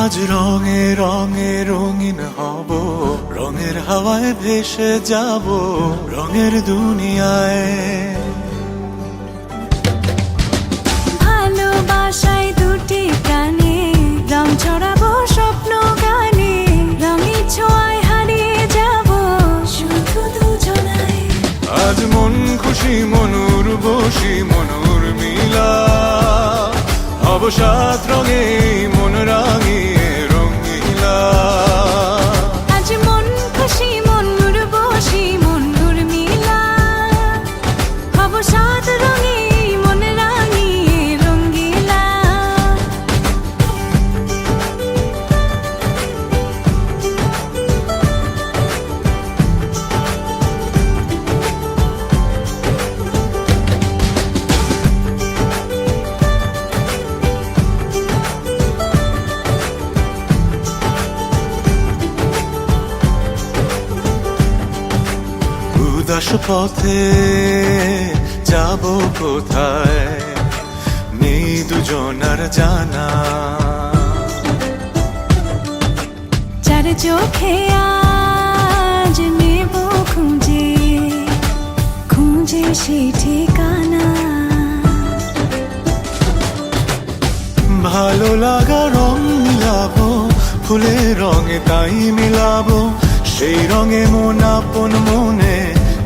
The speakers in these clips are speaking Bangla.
আজ রঙে রঙে রঙিন হব, রঙের হাওয়ায় ভেসে যাব রঙের দুনিয়ায়। ভালোবাসায় দুটি প্রাণে রং ছড়াবো স্বপ্ন গানে, রঙের ছোঁয়ায় হারিয়ে যাব শুধু দুজনায়। আজ মন খুশি মনুর বসি মনুর মিলা, হব সাত রঙে মন রাঙিয়ে রঙিলা। আজ মন খুশি মনুর বসি মনুর মিলা, হব সাত রঙে মন রাঙিয়ে রঙ্গিলা। উদাস পথে যাব কোথায় নেই দুজনার জানা, চার চোখে আজ নেব খুঁজে খুঁজে সে ঠিকানা। ভালো লাগা রং মিলাবো ফুলের রঙে তাই মিলাবো, সেই রঙে মন আপন মনে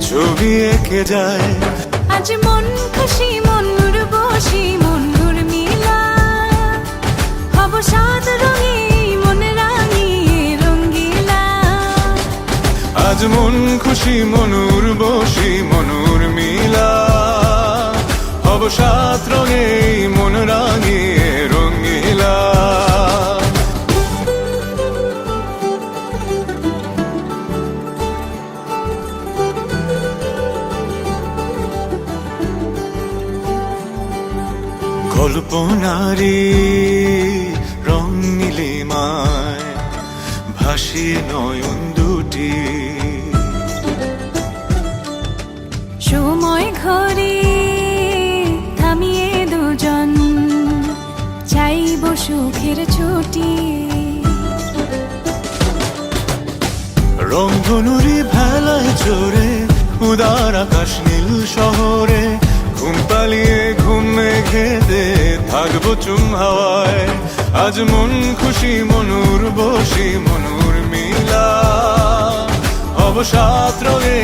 ছবি এঁকে যায়। আজ মন খুশি মনুর বসি মনুর মিলা, হব সাত রঙে মন রাঙিয়ে রঙ্গিলা। আজ মন খুশি মনুর বসি মনুর মিলা, হব সাত রঙে মন রাঙিয়ে রঙিলা। কল্পনারি রং নীলিমায় ভাসি নয়ন দুটি, সময় ঘরে থামিয়ে দুজন চাইব সুখের ছুটি। রংধনুরি ভেলায় চড়ে উদার আকাশ নীল শহরে, ঘুম পালিয়ে ঘুম মেঘেতে থাকবো চুম হাওয়ায়। আজ মন খুশি মনুর বসি মনুর মিলা, হব সাত রঙে